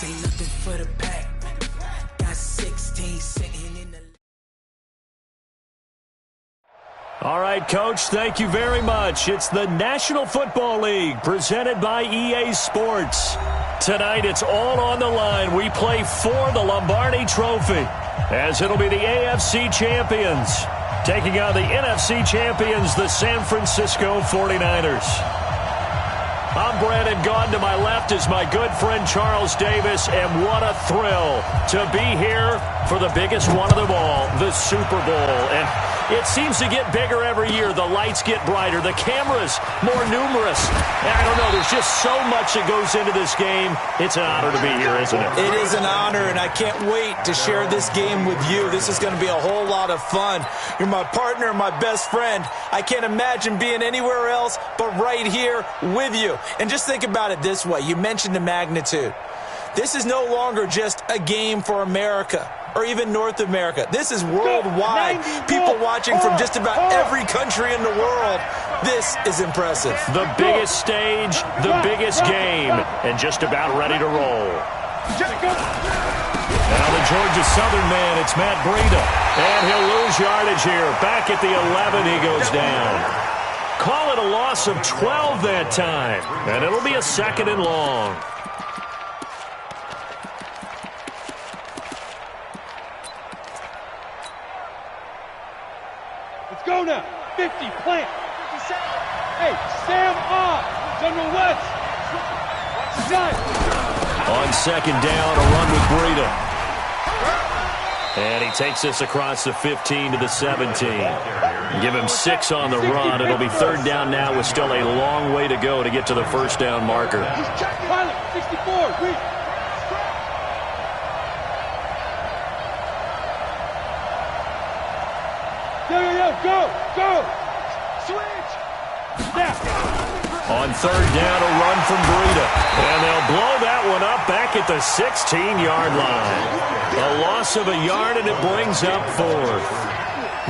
This ain't nothing for the pack. Got 16 sitting in the... All right, Coach, thank you very much. It's the National Football League presented by EA Sports. Tonight, it's all on the line. We play for the Lombardi Trophy, as it'll be the AFC champions taking on the NFC champions, the San Francisco 49ers. I'm Brandon Gaudin. To my left is my good friend Charles Davis, and what a thrill to be here for the biggest one of them all, the Super Bowl. And it seems to get bigger every year. The lights get brighter. The cameras more numerous. And I don't know. There's just so much that goes into this game. It's an honor to be here, isn't it? It is an honor, and I can't wait to share this game with you. This is going to be a whole lot of fun. You're my partner, my best friend. I can't imagine being anywhere else but right here with you. And just think about it this way. You mentioned the magnitude. This is no longer just a game for America or even North America. This is worldwide. People watching from just about every country in the world. This is impressive. The biggest stage, the biggest game, and just about ready to roll. Now the Georgia Southern man, it's Matt Breida. And he'll lose yardage here. Back at the 11, he goes down. Call it a loss of 12 that time. And it'll be a 2nd and long. Let's go now. 50, plant. Hey, Sam off. General West. Shot. On 2nd down, a run with Breida. And he takes this across the 15 to the 17. Give him 6 on the run. It'll be 3rd down now with still a long way to go to get to the 1st down marker. Pilot, 64. Read. Go. Switch. Snap. On 3rd down, a run from Breida. And they'll blow that one up back at the 16-yard line. A loss of a yard, and it brings up 4th.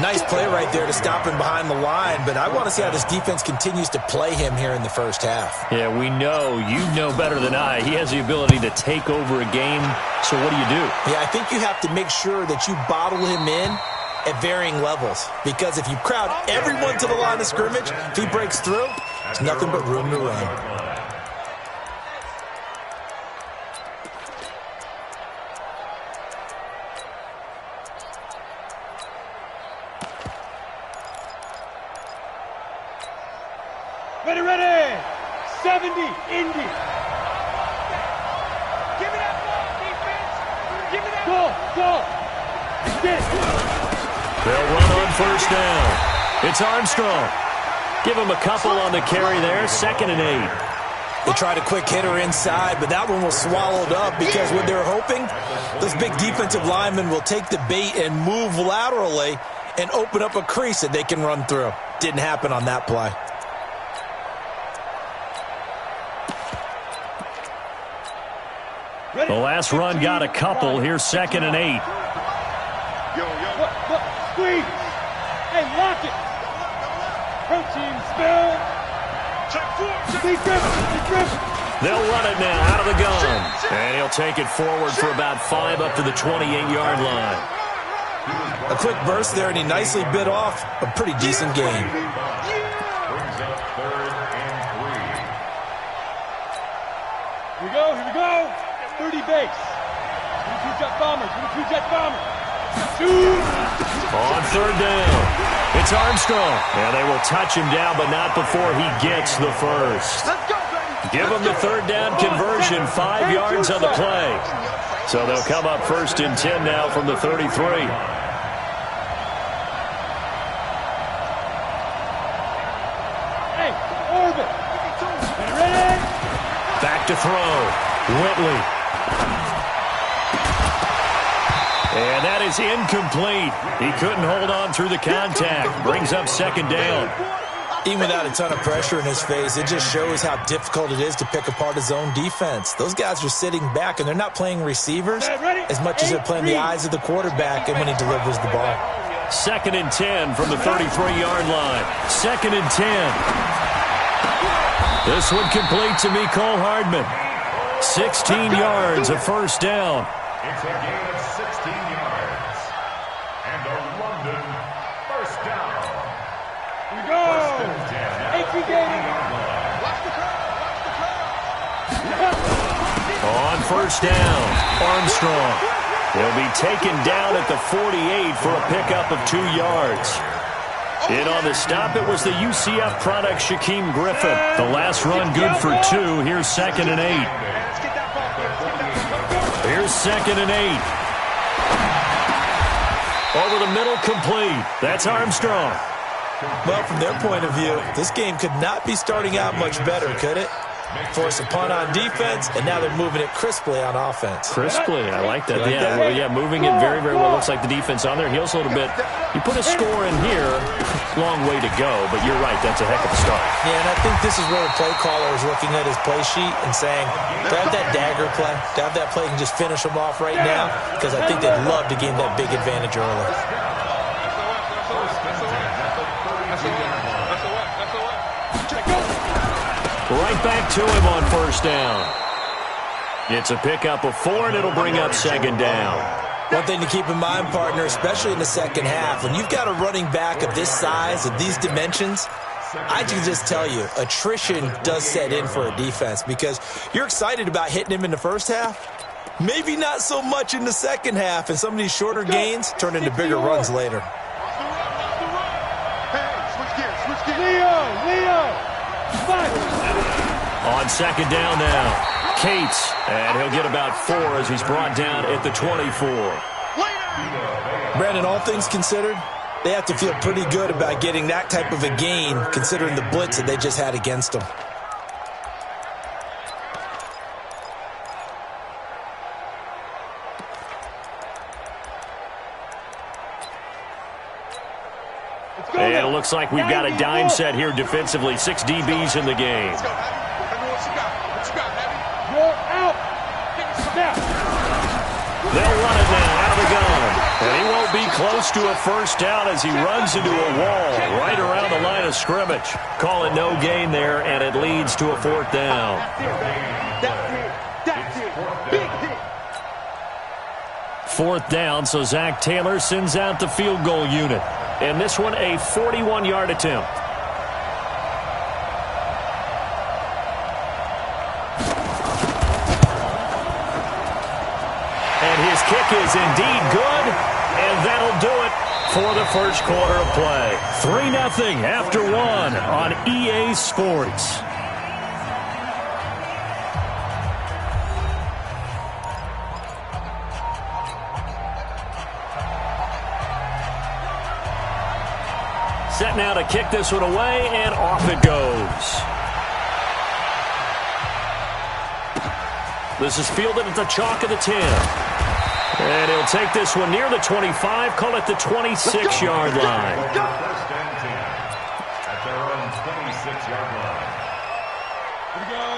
Nice play right there to stop him behind the line, but I want to see how this defense continues to play him here in the first half. Yeah, we know. You know better than I. He has the ability to take over a game, so what do you do? Yeah, I think you have to make sure that you bottle him in at varying levels, because if you crowd everyone to the line of scrimmage, if he breaks through, there's nothing but room to run. Ready. 70, Indy. Give me that ball, defense. Give me that ball. Get it. They'll run on 1st down. It's Armstrong. Give him a couple on the carry there. 2nd and 8. They tried a quick hitter inside, but that one was swallowed up because what they're hoping, those big defensive linemen will take the bait and move laterally and open up a crease that they can run through. Didn't happen on that play. The last run got a couple. Here's 2nd and 8. Squeeze. Hey, lock it. Protein spill. They'll run it now out of the gun. And he'll take it forward for about 5 up to the 28-yard line. A quick burst there, and he nicely bit off a pretty decent game. Here we go. 30 base. 22 jet bombers. On 3rd down, it's Armstrong. And they will touch him down, but not before he gets the 1st. Let's go, baby. Give him the 3rd down conversion, 5 yards on the play. So they'll come up 1st and 10 now from the 33. Hey, orbit. Ready? Back to throw. Whitley. And that is incomplete. He couldn't hold on through the contact. Brings up 2nd down. Even without a ton of pressure in his face, it just shows how difficult it is to pick apart his own defense. Those guys are sitting back, and they're not playing receivers as much as they're playing the eyes of the quarterback and when he delivers the ball. 2nd and 10 from the 33-yard line. 2nd and 10. This one complete to Mecole Hardman. 16 yards, a first down. It's a gain of 16 yards. And a London first down. Here we go. 18 games. On first down, Armstrong will be taken down at the 48 for a pickup of 2 yards. In on the stop, it was the UCF product, Shaquem Griffin. The last run good for 2. Here's 2nd and 8. Here's 2nd and 8. Over the middle, complete. That's Armstrong. Well, from their point of view, this game could not be starting out much better, could it? Force a punt on defense, and now they're moving it crisply on offense. Crisply, I like that. Yeah, moving it very, very well. Looks like the defense on their heels a little bit. You put a score in here, long way to go, but you're right, that's a heck of a start. Yeah, and I think this is where the play caller is looking at his play sheet and saying, to have that dagger play, to have that play and just finish them off right now, because I think they'd love to gain that big advantage early. Right back to him on first down. It's a pickup of 4, and it'll bring up 2nd down. One thing to keep in mind, partner, especially in the second half, when you've got a running back of this size, of these dimensions, I can just tell you, attrition does set in for a defense because you're excited about hitting him in the first half. Maybe not so much in the second half, and some of these shorter gains turn into bigger runs later. Leo! On 2nd down now, Cates, and he'll get about 4 as he's brought down at the 24. Brandon, all things considered, they have to feel pretty good about getting that type of a gain considering the blitz that they just had against them. And it looks like we've got a dime set here defensively. 6 DBs in the game. You're out. Snap. They'll run it now out of the gun. And he won't be close to a first down as he runs into a wall right around the line of scrimmage. Call it no gain there, and it leads to a 4th down. That's it. Big hit. 4th down, so Zach Taylor sends out the field goal unit. And this one, a 41-yard attempt. And his kick is indeed good, and that'll do it for the first quarter of play. 3-0 after 1 on EA Sports. Set now to kick this one away, and off it goes. This is fielded at the chalk of the 10. And he'll take this one near the 25, call it the 26-yard line. First and 10 at their own 26-yard line.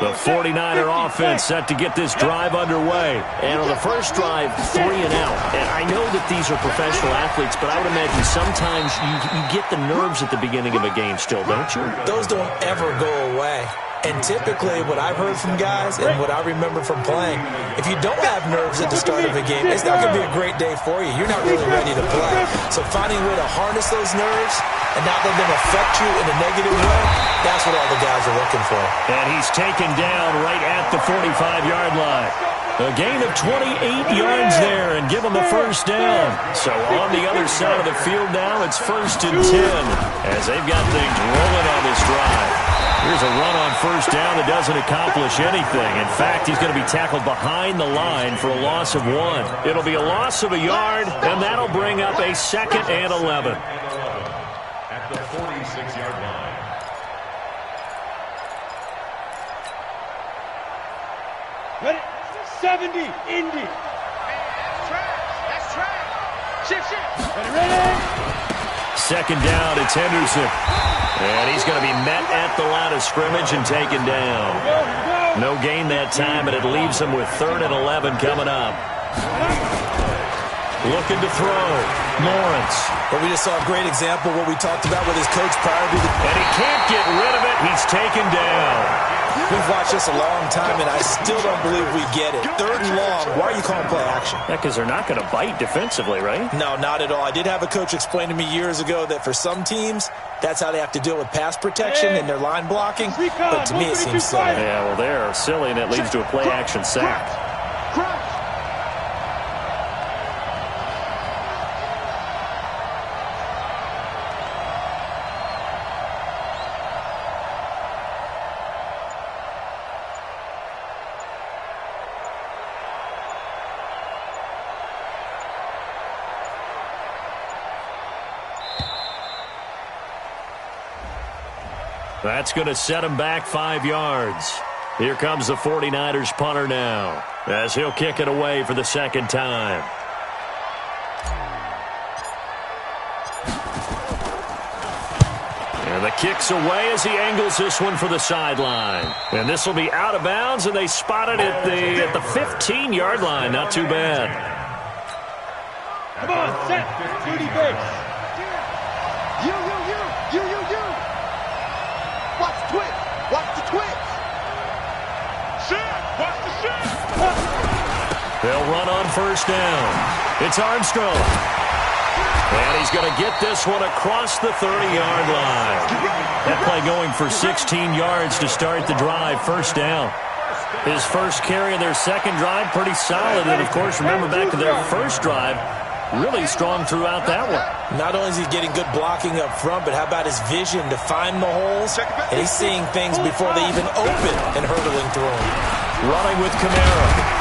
The 49er offense set to get this drive underway. And on the first drive, 3 and out. And I know that these are professional athletes, but I would imagine sometimes you get the nerves at the beginning of a game still, don't you? Those don't ever go away. And typically, what I've heard from guys and what I remember from playing, if you don't have nerves at the start of a game, it's not going to be a great day for you. You're not really ready to play. So finding a way to harness those nerves and not let them affect you in a negative way, that's what all the guys are looking for. And he's taken down right at the 45-yard line. A gain of 28 yards there and give him a first down. So on the other side of the field now, it's 1st and 10 as they've got things rolling on this drive. Here's a run on first down that doesn't accomplish anything. In fact, he's going to be tackled behind the line for a loss of 1. It'll be a loss of a yard, and that'll bring up a 2nd and 11. At the 46-yard line. Ready? 70, Indy. That's trash. Shift. Ready? 2nd down, it's Henderson. And he's going to be met at the line of scrimmage and taken down. No gain that time, and it leaves him with 3rd and 11 coming up. Looking to throw. Lawrence. But we just saw a great example of what we talked about with his coach prior to the... And he can't get rid of it. He's taken down. We've watched this a long time, and I still don't believe we get it. 3rd and long. Why are you calling play action? Yeah, because they're not going to bite defensively, right? No, not at all. I did have a coach explain to me years ago that for some teams, that's how they have to deal with pass protection and their line blocking. But to me, it seems silly. Yeah, well, they're silly, and it leads to a play action sack. That's going to set him back 5 yards. Here comes the 49ers punter now, as he'll kick it away for the 2nd time. And the kick's away as he angles this one for the sideline. And this will be out of bounds, and they spot it at the 15-yard line. Not too bad. Come on, set. Duty base. You. Watch the twitch. Watch the twitch. Shit. Watch the shit. They'll run on 1st down. It's Armstrong. And he's going to get this one across the 30-yard line. That play going for 16 yards to start the drive. 1st down. His first carry of their 2nd drive, pretty solid. And, of course, remember back to their 1st drive, really strong throughout that one. Not only is he getting good blocking up front, but how about his vision to find the holes? And he's seeing things before they even open and hurtling through them. Running with Kamara.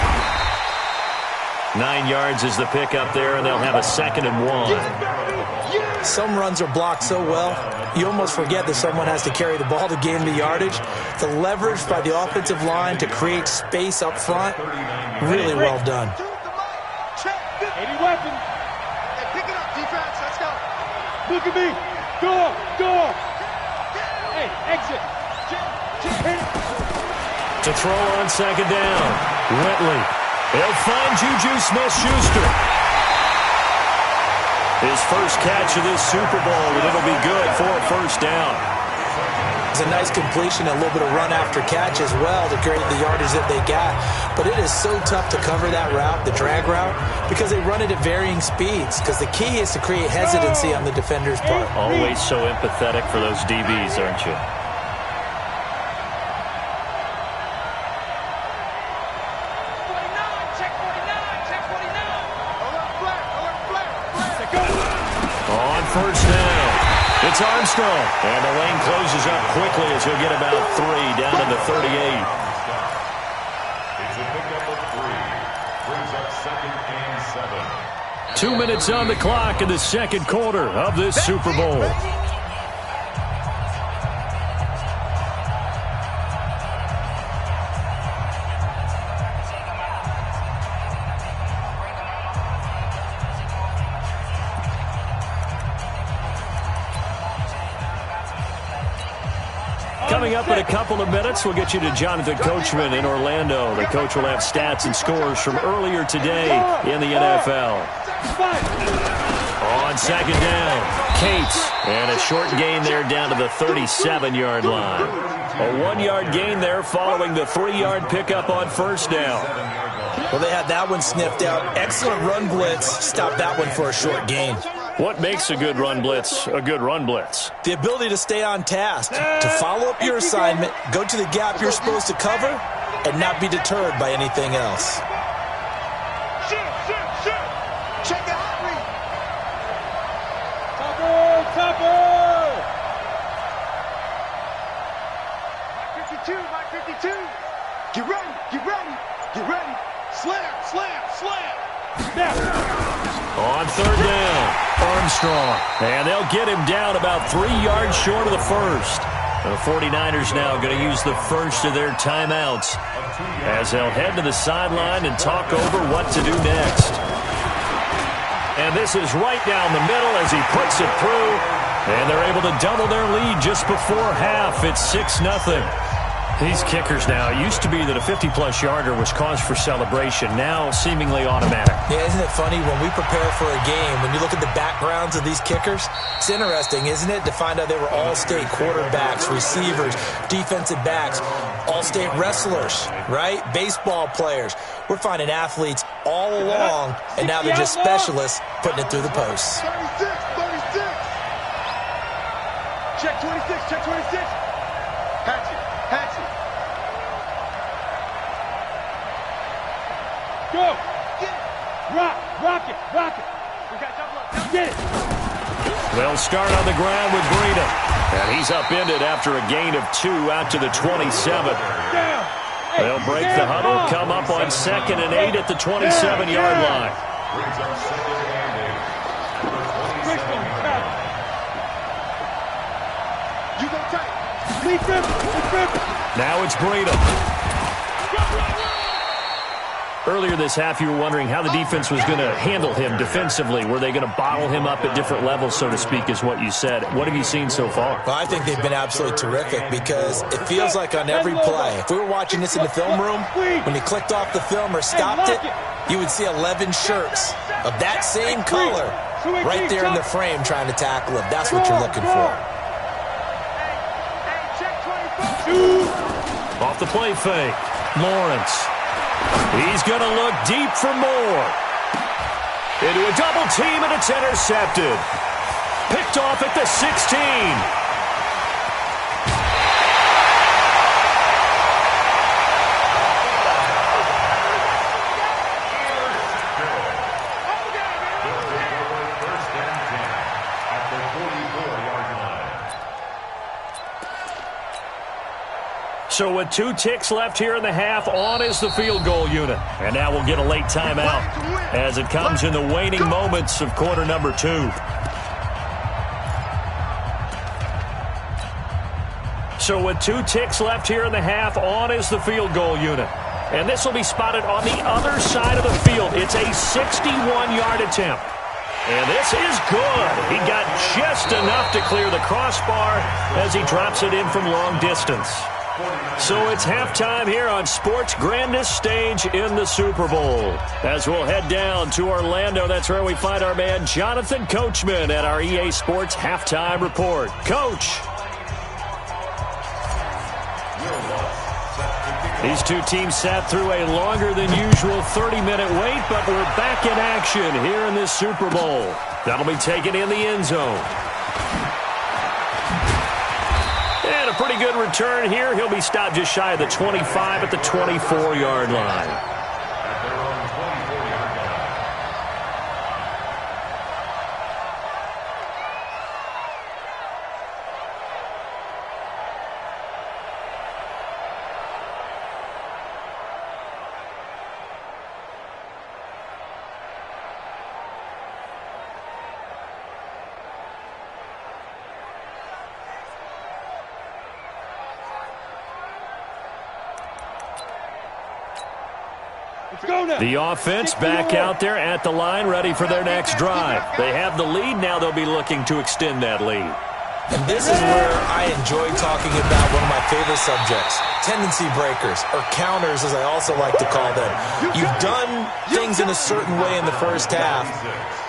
9 yards is the pickup there, and they'll have a 2nd and 1. Some runs are blocked so well, you almost forget that someone has to carry the ball to gain the yardage. The leverage by the offensive line to create space up front, really well done. 80 weapons. Hey, pick it up, defense. Let's go. Look at me. Go. Hey, exit. To throw on 2nd down. Whitley. They'll find Juju Smith-Schuster. His first catch of this Super Bowl, and it'll be good for a 1st down. It's a nice completion, a little bit of run after catch as well to create the yardage that they got. But it is so tough to cover that route, the drag route, because they run it at varying speeds. Because the key is to create hesitancy on the defender's part. Always so empathetic for those DBs, aren't you? On 1st down, it's Armstrong. And the lane closes up quickly as he'll get about 3 down to the 38. It's a pickup of 3. Brings up 2nd and 7. 2 minutes on the clock in the 2nd quarter of this Super Bowl. Coming up in a couple of minutes, we'll get you to Jonathan Coachman in Orlando. The coach will have stats and scores from earlier today in the NFL. On 2nd down, Cates. And a short gain there down to the 37-yard line. A 1-yard gain there following the 3-yard pickup on 1st down. Well, they had that one sniffed out. Excellent run blitz. Stopped that one for a short gain. What makes a good run blitz a good run blitz? The ability to stay on task, to follow up your assignment, go to the gap you're supposed to cover, and not be deterred by anything else. Check it out. Topper. Mike 52. Get ready. Slam. On 3rd down, Armstrong. And they'll get him down about 3 yards short of the 1st. The 49ers now going to use the first of their timeouts as they'll head to the sideline and talk over what to do next. And this is right down the middle as he puts it through. And they're able to double their lead just before half. It's 6-0. These kickers now, it used to be that a 50-plus yarder was cause for celebration. Now, seemingly automatic. Yeah, isn't it funny when we prepare for a game, when you look at the backgrounds of these kickers, it's interesting, isn't it, to find out they were all-state quarterbacks, receivers, defensive backs, all-state wrestlers, right? Baseball players. We're finding athletes all along, and now they're just specialists putting it through the posts. 36. Check 26, check 26. Hatchet. Go! Get it! Rock it! We got double up. Get it! They'll start on the ground with Breida. And he's upended after a gain of 2 out to the 27. Down! They'll break the huddle, come up on 2nd and 8 at the 27-yard line. Brings up 2nd and 8 at the 27-yard line. You go tight. Lead grip. Now it's Breida. Earlier this half, you were wondering how the defense was going to handle him defensively. Were they going to bottle him up at different levels, so to speak, is what you said. What have you seen so far? Well, I think they've been absolutely terrific because it feels like on every play, if we were watching this in the film room, when you clicked off the film or stopped it, you would see 11 shirts of that same color right there in the frame trying to tackle him. That's what you're looking for. Off the play fake, Lawrence. He's going to look deep for more. Into a double team, and it's intercepted. Picked off at the 16. So with 2 ticks left here in the half, on is the field goal unit. And now we'll get a late timeout as it comes in the waning moments of quarter number 2. So with 2 ticks left here in the half, on is the field goal unit. And this will be spotted on the other side of the field. It's a 61-yard attempt. And this is good. He got just enough to clear the crossbar as he drops it in from long distance. So it's halftime here on sports' grandest stage in the Super Bowl. As we'll head down to Orlando, that's where we find our man Jonathan Coachman at our EA Sports Halftime Report. Coach. These 2 teams sat through a longer than usual 30-minute wait, but we're back in action here in this Super Bowl. That'll be taken in the end zone. And a pretty good return here. He'll be stopped just shy of the 25 at the 24-yard line. The offense back out there at the line, ready for their next drive. They have the lead. Now they'll be looking to extend that lead. And this is where I enjoy talking about one of my favorite subjects, tendency breakers, or counters as I also like to call them. You've done things in a certain way in the first half,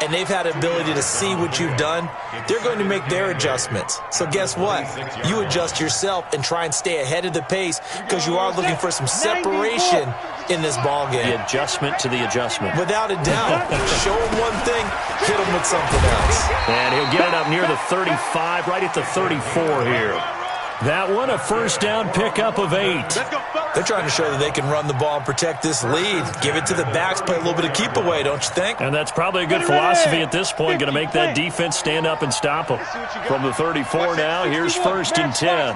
and they've had the ability to see what you've done. They're going to make their adjustments. So guess what? You adjust yourself and try and stay ahead of the pace because you are looking for some separation in this ball game. The adjustment to the adjustment. Without a doubt. Show him one thing, hit him with something else. And he'll get it up near the 35, right at the 34 here. That one, a first down pickup of 8. They're trying to show that they can run the ball and protect this lead. Give it to the backs, play a little bit of keep away, don't you think? And that's probably a good philosophy at this point, going to make that defense stand up and stop them. From the 34 now, here's 1st and 10.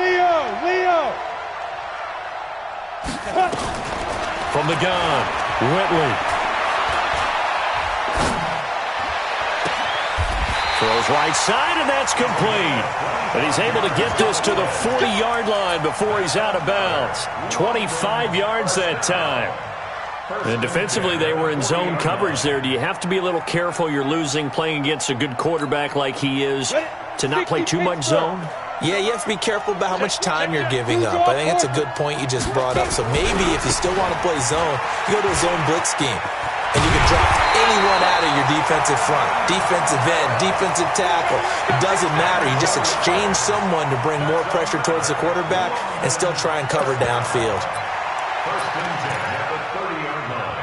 Leo! From the gun, Whitley. Throws right side, and that's complete. But he's able to get this to the 40-yard line before he's out of bounds. 25 yards that time. And defensively, they were in zone coverage there. Do you have to be a little careful? You're losing playing against a good quarterback like he is to not play too much zone? Yeah, you have to be careful about how much time you're giving up. I think it's a good point you just brought up. So maybe if you still want to play zone, you go to a zone blitz scheme. And you can drop anyone out of your defensive front, defensive end, defensive tackle. It doesn't matter. You just exchange someone to bring more pressure towards the quarterback and still try and cover downfield. First and 10 at the 30-yard line.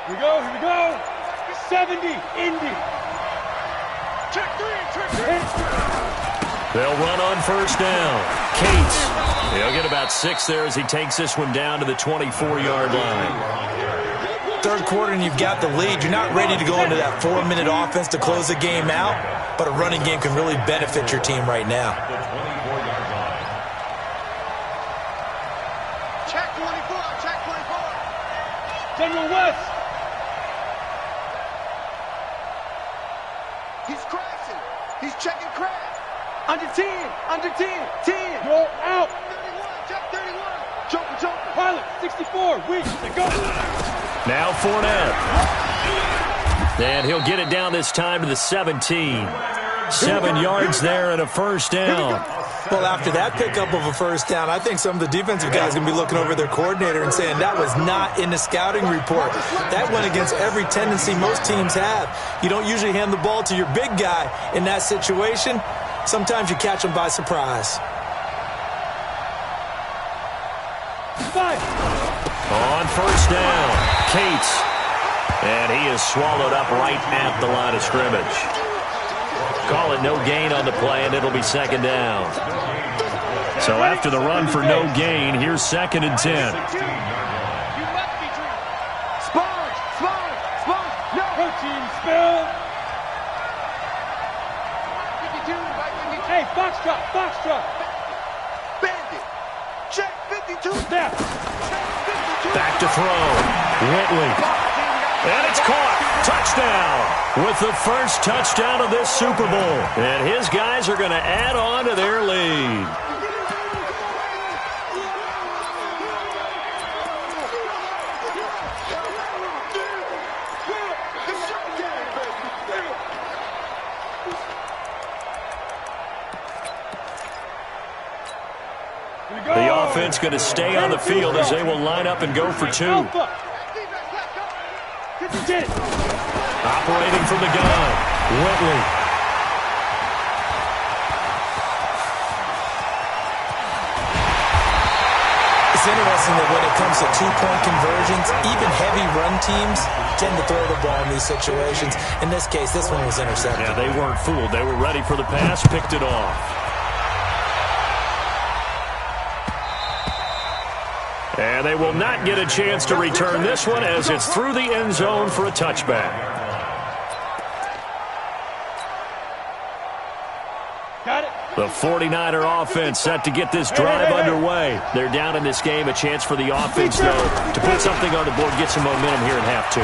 Here we go. 70, Indy. Check three. They'll run on first down. Cates. He'll get about 6 there as he takes this one down to the 24-yard line. Third quarter and you've got the lead. You're not ready to go into that 4-minute offense to close the game out, but a running game can really benefit your team right now. Check 24. General West. He's crashing. He's checking crash. Under 10. 10. Roll out. 31. Check 31. Joker. Pilot. 64. Weak. Go. Now Fournette. And he'll get it down this time to the 17. 7 yards there and a first down. Well, after that pickup of a first down, I think some of the defensive guys are going to be looking over their coordinator and saying that was not in the scouting report. That went against every tendency most teams have. You don't usually hand the ball to your big guy in that situation. Sometimes you catch them by surprise. 5. On first down, Cates. And he is swallowed up right at the line of scrimmage. Call it no gain on the play, and it'll be second down. So after the run for no gain, here's second and 10. Sponge. No. Protein spill. 52. Hey, Foxtrot. Bandit. Check 52. Snap. Back to throw. Whitley. And it's caught. Touchdown. With the first touchdown of this Super Bowl. And his guys are going to add on to their lead. The offense going to stay on the field as they will line up and go for 2. Operating from the gun, Whitley. It's interesting that when it comes to two-point conversions, even heavy run teams tend to throw the ball in these situations. In this case, this one was intercepted. Yeah, they weren't fooled. They were ready for the pass, picked it off. And they will not get a chance to return this one as it's through the end zone for a touchback. Got it. The 49er offense set to get this drive underway. They're down in this game. A chance for the offense, though, to put something on the board, get some momentum here in half 2.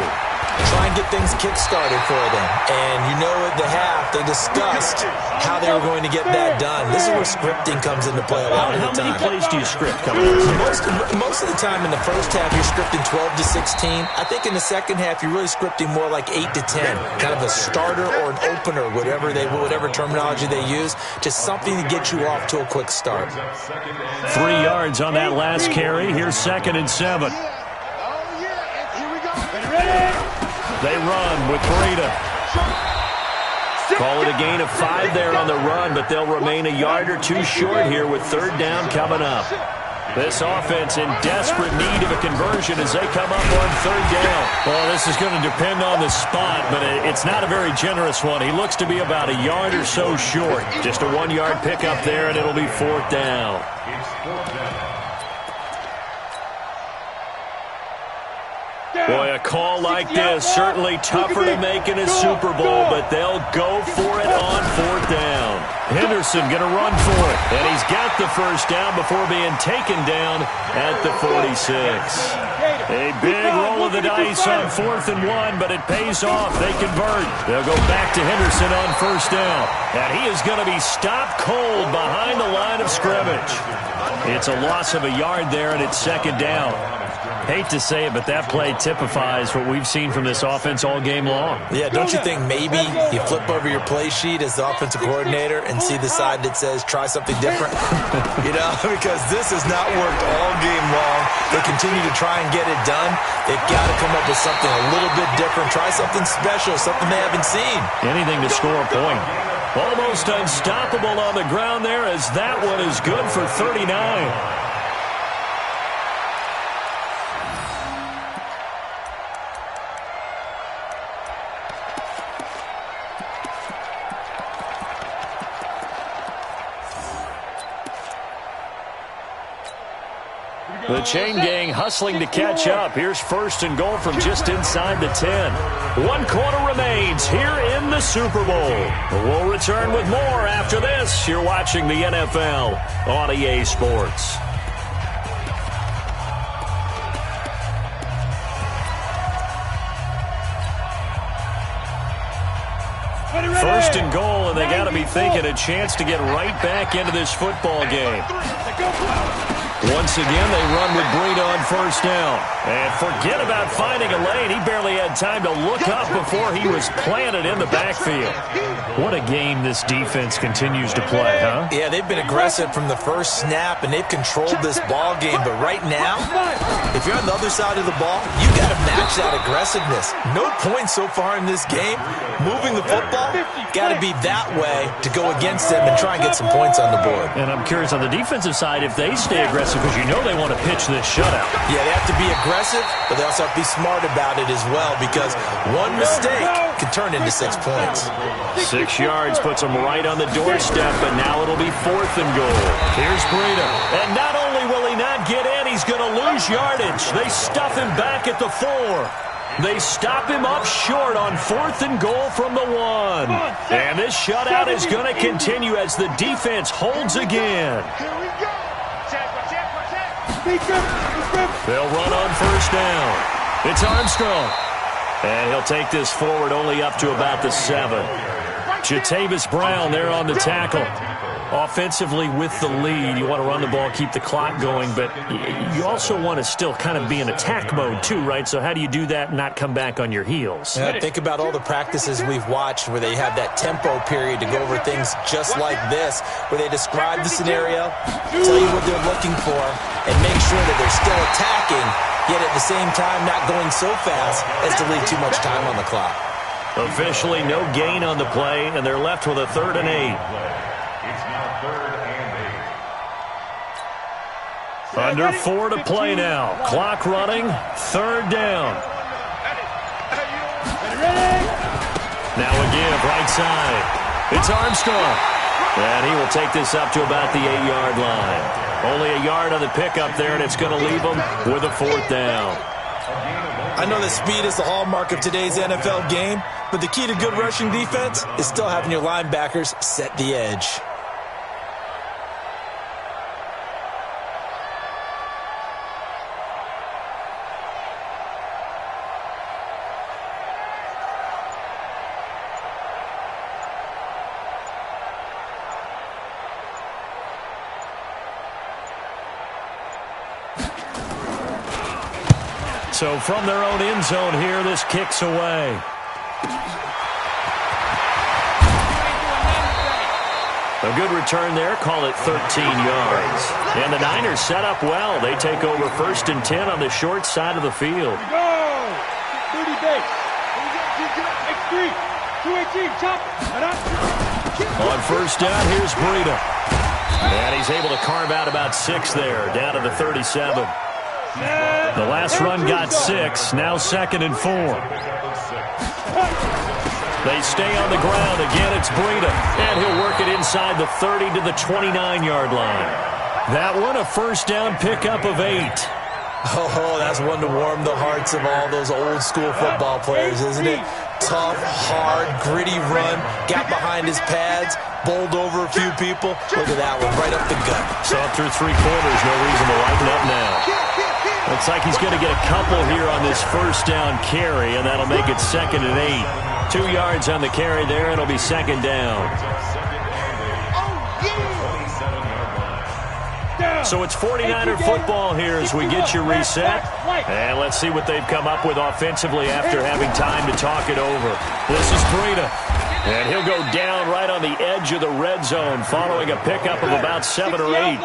Try and get things kick-started for them. And you know at the half, they discussed how they were going to get that done. This is where scripting comes into play a lot of the time. How many plays do you script coming up? Most of the time in the first half, you're scripting 12 to 16. I think in the second half, you're really scripting more like 8 to 10. Kind of a starter or an opener, whatever terminology they use. Just something to get you off to a quick start. 3 yards on that last carry. Here's second and 7. They run with Breida. Call it a gain of 5 there on the run, but they'll remain a yard or 2 short here with third down coming up. This offense in desperate need of a conversion as they come up on third down. Well, this is going to depend on the spot, but it's not a very generous one. He looks to be about a yard or so short. Just a 1-yard pickup there, and it'll be fourth down. Boy, a call like this, certainly tougher to make in a Super Bowl, but they'll go for it on fourth down. Henderson going to run for it. And he's got the first down before being taken down at the 46. A big roll of the dice on 4th and 1, but it pays off. They convert. They'll go back to Henderson on first down. And he is going to be stopped cold behind the line of scrimmage. It's a loss of a yard there, and it's second down. Hate to say it, but that play typifies what we've seen from this offense all game long. Yeah, don't you think maybe you flip over your play sheet as the offensive coordinator and see the side that says try something different? You know, because this has not worked all game long. They continue to try and get it done. They've got to come up with something a little bit different. Try something special, something they haven't seen. Anything to score a point. Almost unstoppable on the ground there as that one is good for 39. The chain gang hustling to catch up. Here's 1st and goal from just inside the 10. 1 quarter remains here in the Super Bowl. We'll return with more after this. You're watching the NFL on EA Sports. First and goal, and they got to be thinking a chance to get right back into this football game. Once again, they run with Breida on first down. And forget about finding a lane. He barely had time to look up before he was planted in the backfield. What a game this defense continues to play, huh? Yeah, they've been aggressive from the first snap, and they've controlled this ball game. But right now, if you're on the other side of the ball, you got to match that aggressiveness. No points so far in this game. Moving the football, got to be that way to go against them and try and get some points on the board. And I'm curious on the defensive side if they stay aggressive, because you know they want to pitch this shutout. Yeah, they have to be aggressive, but they also have to be smart about it as well, because one mistake can turn into 6 points. 6 yards puts them right on the doorstep, but now it'll be 4th and goal. Here's Breida. And not only will he not get in, he's going to lose yardage. They stuff him back at the 4. They stop him up short on 4th and goal from the 1. And this shutout is going to continue as the defense holds again. They'll run on first down. It's Armstrong. And he'll take this forward only up to about the 7. Jatavis Brown there on the tackle. Offensively with the lead, you want to run the ball, keep the clock going, but you also want to still kind of be in attack mode too, right? So how do you do that and not come back on your heels? Yeah, think about all the practices we've watched where they have that tempo period to go over things just like this, where they describe the scenario, tell you what they're looking for, and make sure that they're still attacking, yet at the same time not going so fast as to leave too much time on the clock. Officially no gain on the play, and they're left with a 3rd and 8. Under 4 to play now. Clock running. 3rd down. Now a give right side. It's Armstrong. And he will take this up to about the 8-yard line. Only a yard on the pickup there, and it's going to leave him with a 4th down. I know that speed is the hallmark of today's NFL game, but the key to good rushing defense is still having your linebackers set the edge. So from their own end zone here, this kicks away. A good return there, call it 13 yards. And the Niners set up well. They take over 1st and 10 on the short side of the field. On first down, here's Breida. And he's able to carve out about 6 there, down to the 37. The last run got 6, now 2nd and 4. They stay on the ground. Again, it's Breida. And he'll work it inside the 30 to the 29-yard line. That one, a first down pickup of 8. Oh, that's one to warm the hearts of all those old-school football players, isn't it? Tough, hard, gritty run. Got behind his pads, bowled over a few people. Look at that one, right up the gut. So through 3 quarters, no reason to lighten up now. Looks like he's going to get a couple here on this first down carry, and that'll make it 2nd and 8. 2 yards on the carry there, and it'll be 2nd down. So it's 49er football here as we get you reset. And let's see what they've come up with offensively after having time to talk it over. This is Breida. And he'll go down right on the edge of the red zone following a pickup of about 7 or 8.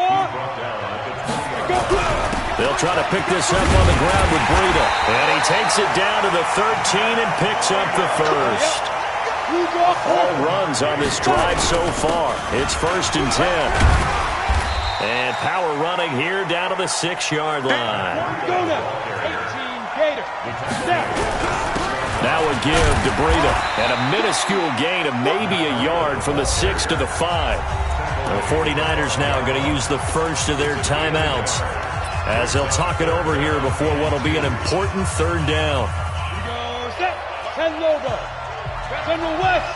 They'll try to pick this up on the ground with Breida. And he takes it down to the 13 and picks up the first. All runs on this drive so far. It's 1st and 10. And power running here down to the 6-yard line. Now a give to Breida. And a minuscule gain of maybe a yard from the 6 to the 5. The 49ers now going to use the first of their timeouts as they'll talk it over here before what will be an important 3rd down. Set. 10 logo. General West.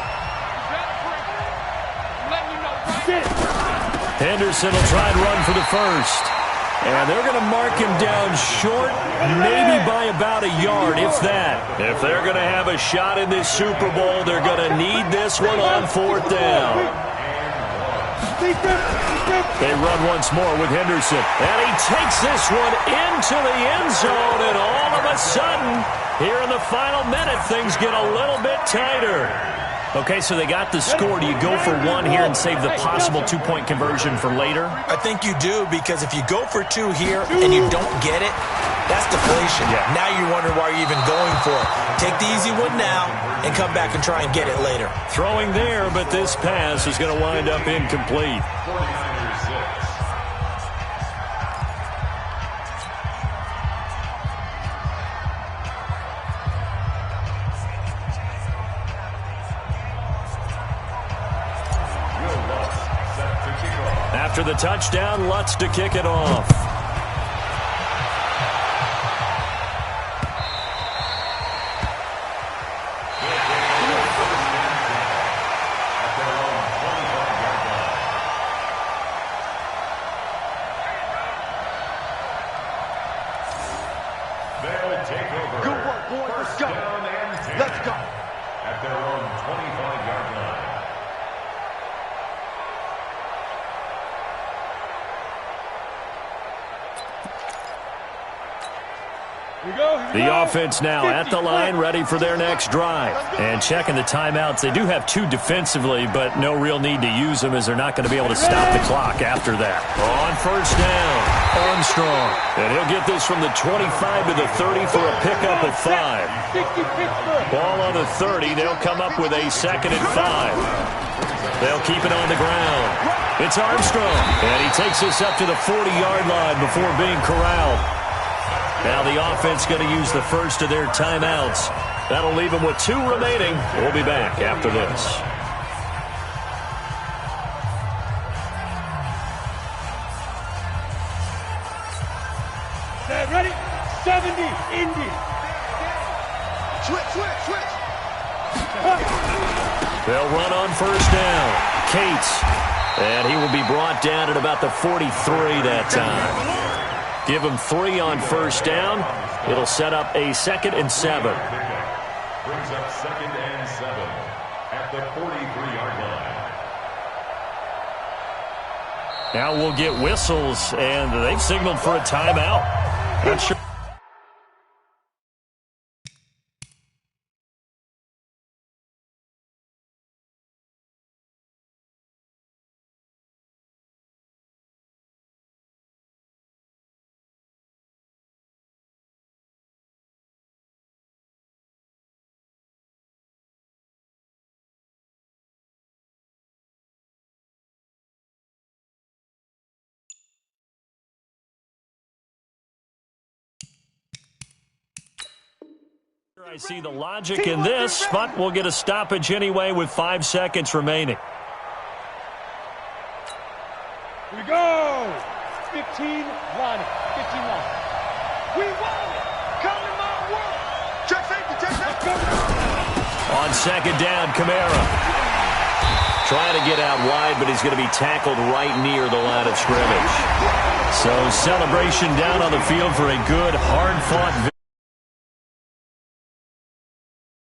Sit. Henderson will try and run for the first. And they're going to mark him down short, maybe by about a yard, if that. If they're going to have a shot in this Super Bowl, they're going to need this one on 4th down. They run once more with Henderson. And he takes this one into the end zone. And all of a sudden, here in the final minute, things get a little bit tighter. Okay, so they got the score. Do you go for 1 here and save the possible 2-point conversion for later? I think you do, because if you go for 2 here and you don't get it, that's deflation. Yeah. Now you wonder why you're even going for it. Take the easy one now and come back and try and get it later. Throwing there, but this pass is going to wind up incomplete. After the touchdown, Lutz to kick it off. Good work, boys. Let's go. Let's go. At their own 25-yard line. The offense now at the line, ready for their next drive. And checking the timeouts. They do have 2 defensively, but no real need to use them as they're not going to be able to stop the clock after that. On 1st down, Armstrong. And he'll get this from the 25 to the 30 for a pickup of 5. Ball on the 30. They'll come up with a 2nd and 5. They'll keep it on the ground. It's Armstrong. And he takes this up to the 40-yard line before being corralled. Now the offense going to use the first of their timeouts. That'll leave them with 2 remaining. We'll be back after this. Ready? 70, Indy. Switch. They'll run on 1st down. Cates. And he will be brought down at about the 43 that time. Give him 3 on 1st down. It'll set up a 2nd and 7. Brings up 2nd and 7 at the 43-yard line. Now we'll get whistles, and they've signaled for a timeout. Not sure. I see the logic in this, but we'll get a stoppage anyway with 5 seconds remaining. Here we go. 15 line. 15 line. We won it. Come to my world. Check safety. On second down, Kamara. Trying to get out wide, but he's going to be tackled right near the line of scrimmage. So celebration down on the field for a good, hard-fought victory.